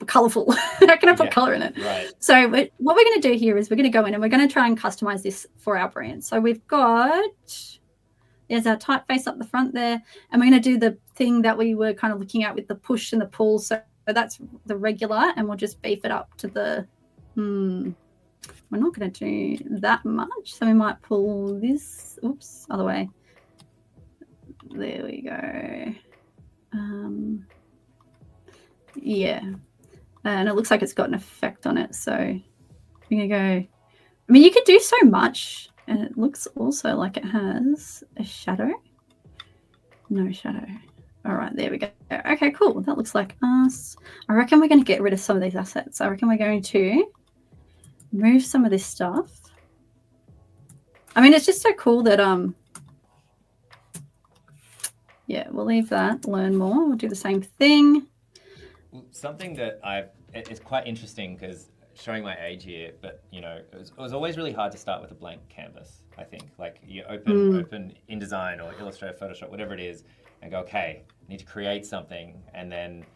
Speaker 2: colorful? How can I put color in it?
Speaker 1: Right.
Speaker 2: So what we're going to do here is we're going to go in and we're going to try and customize this for our brand. So we've got, there's our typeface up the front there, and we're going to do the thing that we were kind of looking at with the push and the pull. So that's the regular, and we'll just beef it up to the we're not going to do that much, so we might pull this, oops, other way. There we go. Yeah, and it looks like it's got an effect on it, so we're gonna go. I mean, you could do so much, and it looks also like it has a shadow. No shadow. All right, there we go. Okay, cool. That looks like us. I reckon we're going to get rid of some of these assets. I reckon we're going to move some of this stuff. I mean, it's just so cool that yeah, we'll leave that. Learn more. We'll do the same thing.
Speaker 1: Something that it's quite interesting, because showing my age here, but you know, it was always really hard to start with a blank canvas. I think, like, you open InDesign or Illustrator, Photoshop, whatever it is, and go, okay, I need to create something, and then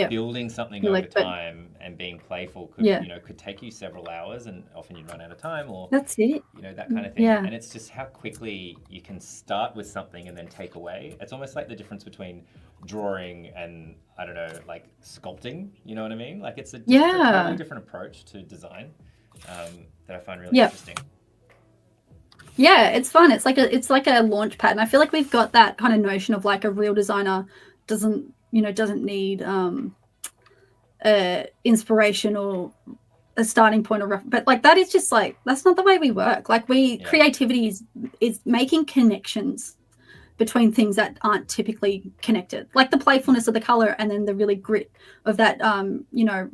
Speaker 1: building something over time and being playful could take you several hours, and often you'd run out of time, or
Speaker 2: that's it,
Speaker 1: that kind of thing. And it's just how quickly you can start with something and then take away. It's almost like the difference between drawing and, I don't know, like sculpting, you know what I mean? Like, it's a totally different approach to design that I find really interesting.
Speaker 2: Yeah, it's fun. It's like a launch pad, and I feel like we've got that kind of notion of like a real designer doesn't need inspiration or a starting point, but like that is just like, that's not the way we work. Like creativity is making connections between things that aren't typically connected, like the playfulness of the color and then the really grit of that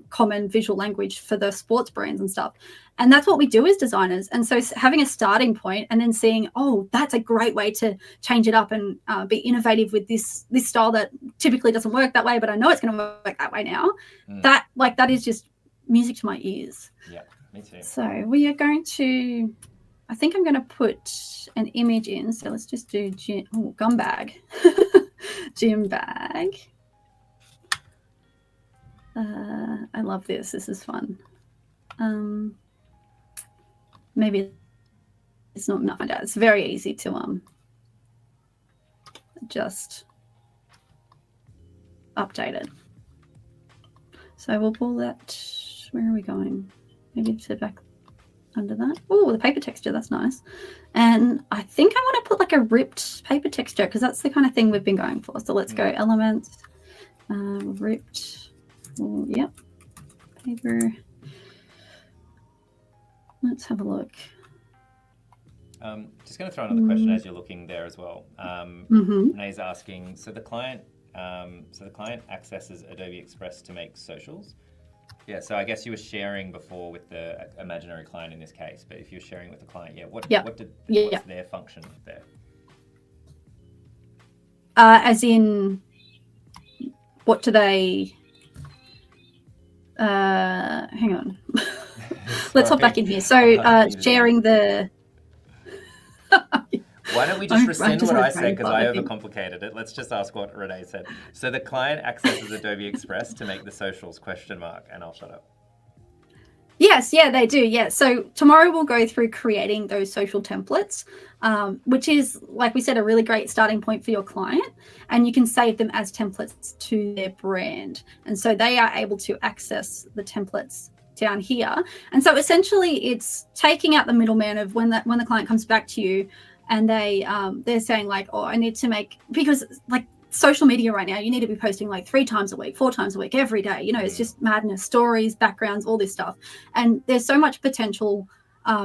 Speaker 2: common visual language for the sports brands and stuff. And that's what we do as designers. And so having a starting point and then seeing, oh, that's a great way to change it up and be innovative with this style that typically doesn't work that way, but I know it's going to work that way now. That is just music to my ears.
Speaker 1: Yeah, me too.
Speaker 2: So we are going to, I think I'm going to put an image in. So let's just do gum bag, gym bag. I love this. This is fun. Maybe it's not enough. It's very easy to just update it. So we'll pull that. Where are we going? Maybe to back under that. Oh, the paper texture, that's nice. And I think I want to put like a ripped paper texture, because that's the kind of thing we've been going for. So let's go elements, ripped. Oh, yep, paper. Let's have a look.
Speaker 1: Just going to throw another question as you're looking there as well. Renee's asking, so the client accesses Adobe Express to make socials. Yeah, so I guess you were sharing before with the imaginary client in this case, but if you're sharing with the client, what's their function there?
Speaker 2: As in, what do they? Hang on. Let's hop back in here. So sharing the.
Speaker 1: Why don't we just rescind what I said, because I overcomplicated it. Let's just ask what Renee said. So the client accesses Adobe Express to make the socials, ? And I'll shut up.
Speaker 2: Yes, they do. Yeah. So tomorrow we'll go through creating those social templates, which is, like we said, a really great starting point for your client. And you can save them as templates to their brand. And so they are able to access the templates down here. And so essentially it's taking out the middleman of when the client comes back to you and they're saying like, oh, I need to make, because like social media right now, you need to be posting like 3 times a week, 4 times a week, every day. It's just madness, stories, backgrounds, all this stuff. And there's so much potential.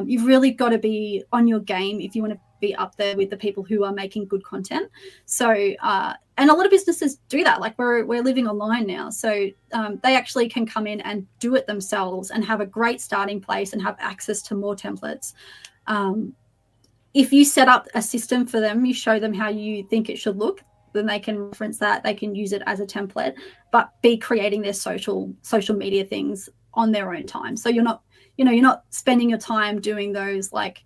Speaker 2: You've really got to be on your game if you want to be up there with the people who are making good content. So, and a lot of businesses do that. Like we're living online now. So they actually can come in and do it themselves and have a great starting place and have access to more templates. If you set up a system for them, you show them how you think it should look, then they can reference that. They can use it as a template, but be creating their social media things on their own time. So you're not, you're not spending your time doing those, like,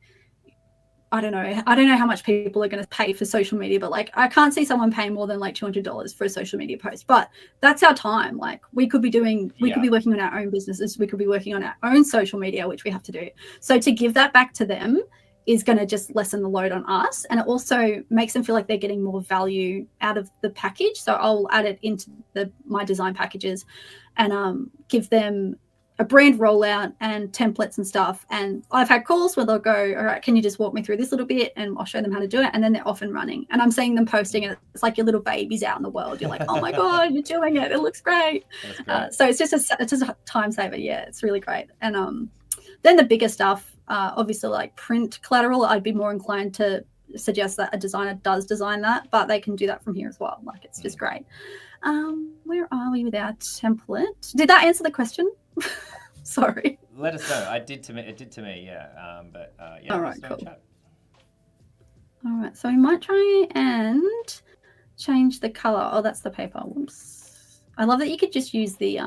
Speaker 2: I don't know how much people are going to pay for social media, but like I can't see someone paying more than like $200 for a social media post. But that's our time. Like we could be working on our own businesses. We could be working on our own social media, which we have to do. So to give that back to them is going to just lessen the load on us, and it also makes them feel like they're getting more value out of the package. So I'll add it into my design packages, and give them a brand rollout and templates and stuff. And I've had calls where they'll go, all right, can you just walk me through this little bit, and I'll show them how to do it. And then they're off and running. And I'm seeing them posting, and it's like your little babies out in the world. You're like, oh my God, you're doing it. It looks great. So it's just a time saver. Yeah, it's really great. And then the bigger stuff, obviously like print collateral, I'd be more inclined to suggest that a designer does design that, but they can do that from here as well. Like it's just great. Where are we with our template? Did that answer the question? Sorry.
Speaker 1: Let us know. It did to me, yeah. Yeah.
Speaker 2: All right, cool. All right, so we might try and change the color. Oh, that's the paper. Whoops. I love that you could just use the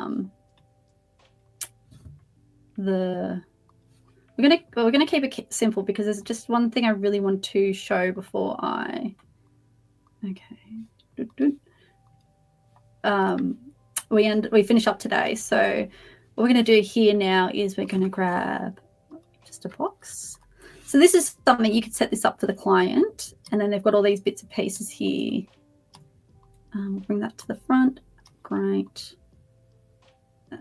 Speaker 2: we're gonna keep it simple because there's just one thing I really want to show before I. Okay. We finish up today, so what we're going to do here now is we're going to grab just a box. So this is something you could set this up for the client, and then they've got all these bits and pieces here. We'll bring that to the front. Great.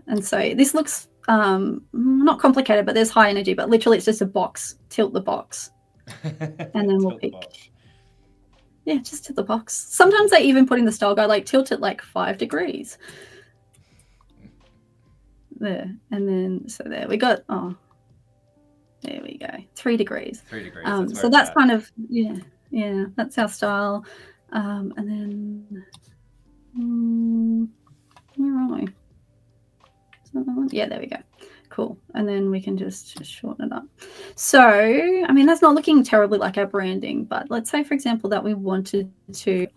Speaker 2: And so this looks not complicated, but there's high energy, but literally it's just a box. Tilt the box. And then we'll pick. Yeah, just tilt the box. Sometimes they even put in the style guide, like tilt it like 5 degrees. There. And then, so there we got, there we go. 3 degrees.
Speaker 1: 3 degrees.
Speaker 2: So that's kind of, yeah, that's our style. And then, where are we? Is that the one? Yeah, there we go. Cool. And then we can just shorten it up. So, I mean, that's not looking terribly like our branding, but let's say, for example, that we wanted to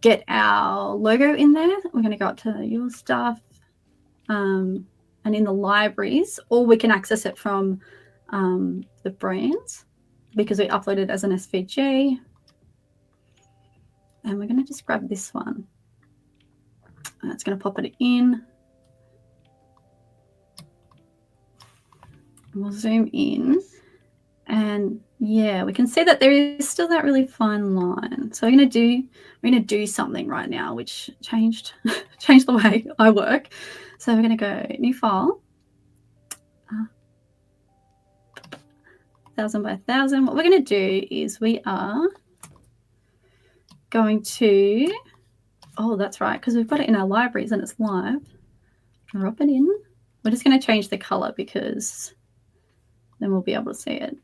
Speaker 2: get our logo in there. We're going to go up to your stuff and in the libraries, or we can access it from the brands because we uploaded as an SVG. And we're going to just grab this one. It's going to pop it in. We'll zoom in, and yeah, we can see that there is still that really fine line. So we're gonna do something right now, which changed the way I work. So we're gonna go new file, 1000 by 1000. What we're gonna do is we are going to, oh, that's right, because we've got it in our libraries and it's live. Drop it in. We're just gonna change the color because then we'll be able to see it.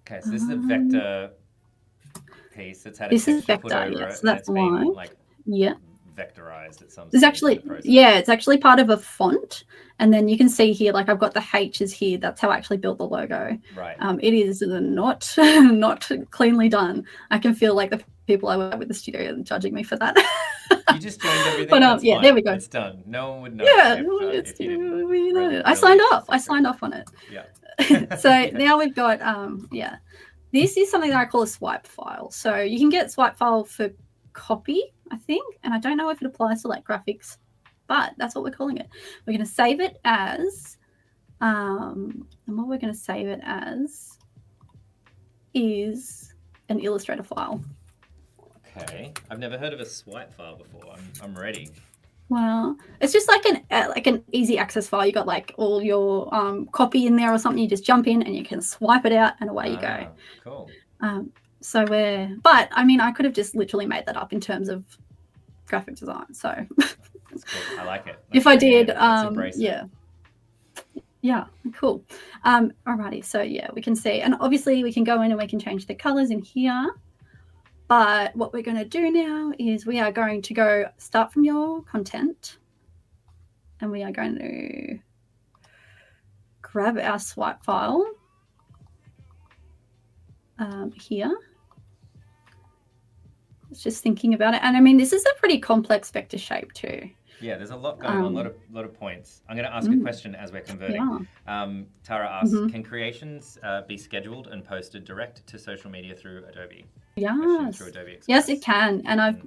Speaker 1: Okay, so this is a vector piece that's had a
Speaker 2: this is
Speaker 1: texture put
Speaker 2: vector,
Speaker 1: over
Speaker 2: yes,
Speaker 1: it.
Speaker 2: so that's why.
Speaker 1: Like
Speaker 2: Yeah.
Speaker 1: Vectorized at some
Speaker 2: There's
Speaker 1: stage
Speaker 2: actually,
Speaker 1: in the process.
Speaker 2: yeah, it's actually part of a font. And then you can see here, like I've got the H's here. That's how I actually built the logo.
Speaker 1: Right.
Speaker 2: It is not cleanly done. I can feel like the people I work with the studio are judging me for that.
Speaker 1: You just joined everything.
Speaker 2: But
Speaker 1: that's
Speaker 2: yeah,
Speaker 1: fine.
Speaker 2: there we go.
Speaker 1: It's done. No one would know.
Speaker 2: Yeah,
Speaker 1: if you didn't really
Speaker 2: I signed
Speaker 1: release
Speaker 2: off.
Speaker 1: the
Speaker 2: I
Speaker 1: secret.
Speaker 2: signed off on it.
Speaker 1: Yeah.
Speaker 2: So now we've got yeah. This is something that I call a swipe file. So you can get swipe file for copy, I think, and I don't know if it applies to like graphics, but that's what we're calling it. We're going to save it as, and what we're going to save it as is an Illustrator file.
Speaker 1: Okay, I've never heard of a swipe file before. I'm ready.
Speaker 2: Well, it's just like an easy access file. You got like all your copy in there or something. You just jump in and you can swipe it out, and away you go.
Speaker 1: Cool.
Speaker 2: But I mean, I could have just literally made that up in terms of graphic design. So
Speaker 1: That's cool. I like it.
Speaker 2: if I did,
Speaker 1: yeah.
Speaker 2: Yeah, cool. Alrighty, so yeah, we can see, and obviously we can go in and we can change the colors in here. But what we're going to do now is we are going to go start from your content, and we are going to grab our swipe file here. just thinking about it. And I mean, this is a pretty complex vector shape too.
Speaker 1: Yeah, there's a lot going on, a lot of points. I'm going to ask a question as we're converting. Tara asks, can creations be scheduled and posted direct to social media through Adobe?
Speaker 2: Yes.
Speaker 1: Through Adobe Express.
Speaker 2: Yes, it can. And I've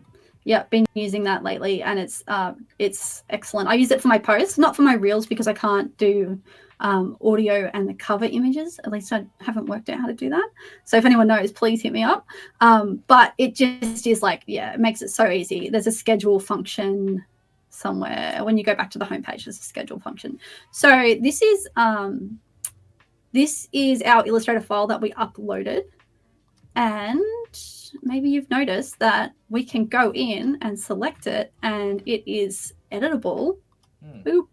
Speaker 2: been using that lately, and it's excellent. I use it for my posts, not for my reels, because I can't do audio and the cover images. At least I haven't worked out how to do that. So if anyone knows, please hit me up. But it just is like, it makes it so easy. There's a schedule function somewhere. When you go back to the homepage, there's a schedule function. So this is our Illustrator file that we uploaded, and maybe you've noticed that we can go in and select it, and it is editable. Boop.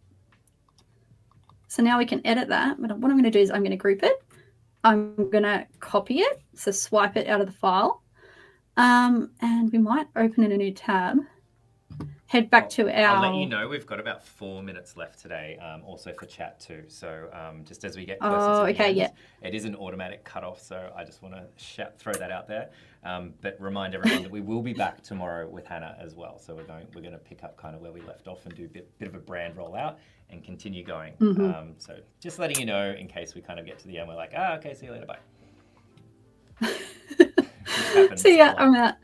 Speaker 2: So now we can edit that. But what I'm going to do is I'm going to group it. I'm going to copy it, so swipe it out of the file, and we might open in a new tab. Head back to our...
Speaker 1: I'll let you know we've got about 4 minutes left today, also for chat too. So just as we get closer to the end, it is an automatic cutoff, so I just want to throw that out there. But remind everyone that we will be back tomorrow with Hannah as well. So we're going to pick up kind of where we left off and do a bit of a brand rollout and continue going. So just letting you know in case we kind of get to the end, we're like, okay, see you later, bye.
Speaker 2: So yeah, I'm out.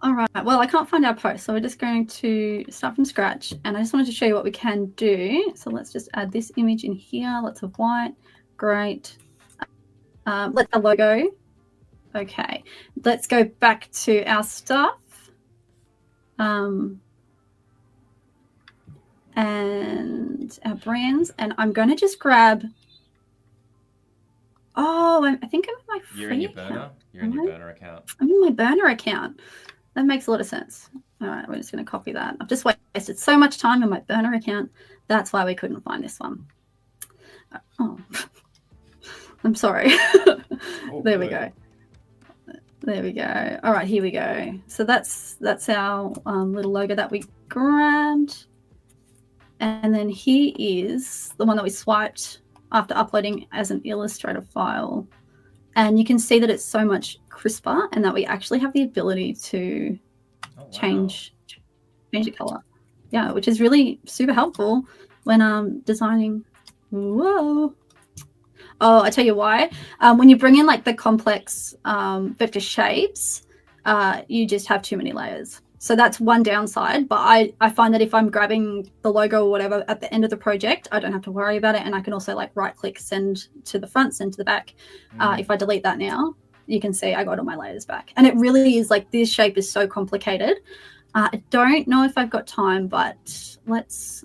Speaker 2: All right. Well, I can't find our post, so we're just going to start from scratch. And I just wanted to show you what we can do. So let's just add this image in here. Lots of white. Great. Let the logo. Okay. Let's go back to our stuff. And our brands. And I'm going to just grab... Oh, I think I'm in my free
Speaker 1: You're in your burner? You're in your burner account.
Speaker 2: I'm in my burner account. That makes a lot of sense. All right, we're just going to copy that. I've just wasted so much time in my burner account. That's why we couldn't find this one. Oh, I'm sorry. There we go. There we go. All right, here we go. So that's our little logo that we grabbed. And then here is the one that we swiped after uploading as an Illustrator file. And you can see that it's so much crisper and that we actually have the ability to change the color. Yeah, which is really super helpful when designing. Whoa. Oh, I tell you why. When you bring in like the complex vector shapes, you just have too many layers. So that's one downside, but I find that if I'm grabbing the logo or whatever at the end of the project, I don't have to worry about it. And I can also like right click, send to the front, send to the back. If I delete that now, you can see I got all my layers back. And it really is like, this shape is so complicated. I don't know if I've got time, but let's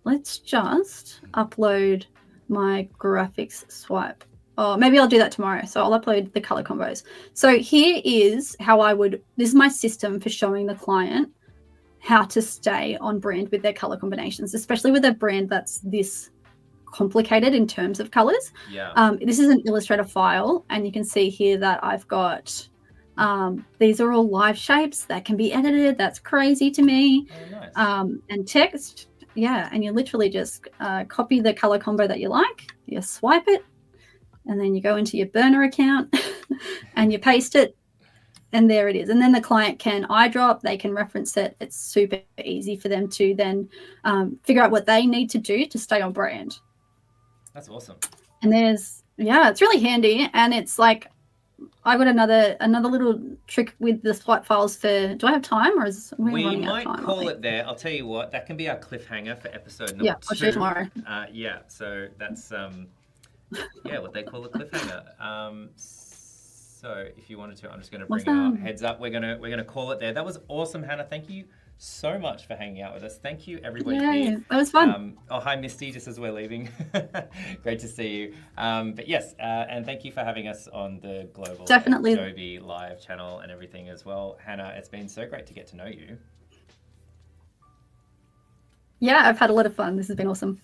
Speaker 2: just upload my graphics swipe. Oh, maybe I'll do that tomorrow. So I'll upload the color combos. So here is how this is my system for showing the client how to stay on brand with their color combinations, especially with a brand that's this complicated in terms of colors.
Speaker 1: Yeah.
Speaker 2: This is an Illustrator file, and you can see here that I've got, these are all live shapes that can be edited. That's crazy to me.
Speaker 1: Oh, nice.
Speaker 2: And text. Yeah. And you literally just copy the color combo that you like. You swipe it. And then you go into your burner account and you paste it, and there it is. And then the client can eyedrop, they can reference it. It's super easy for them to then figure out what they need to do to stay on brand.
Speaker 1: That's awesome.
Speaker 2: And it's really handy. And it's like, I got another little trick with the swipe files for, do I have time, or is we running out of time?
Speaker 1: We might call it there. I'll tell you what, that can be our cliffhanger for episode number 2.
Speaker 2: Yeah, I'll show you tomorrow.
Speaker 1: So that's... what they call a cliffhanger. So if you wanted to, I'm just going to bring our heads up. We're gonna call it there. That was awesome, Hannah. Thank you so much for hanging out with us. Thank you, everybody.
Speaker 2: Yeah, that was fun.
Speaker 1: Hi, Misty, just as we're leaving. Great to see you. But yes, and thank you for having us on the global Adobe Live channel and everything as well. Hannah, it's been so great to get to know you.
Speaker 2: Yeah, I've had a lot of fun. This has been awesome.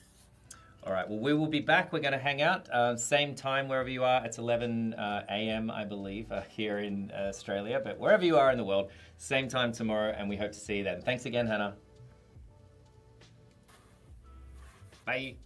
Speaker 1: All right, well, we will be back. We're going to hang out. Same time wherever you are. It's 11 a.m., I believe, here in Australia. But wherever you are in the world, same time tomorrow, and we hope to see you then. Thanks again, Hannah. Bye.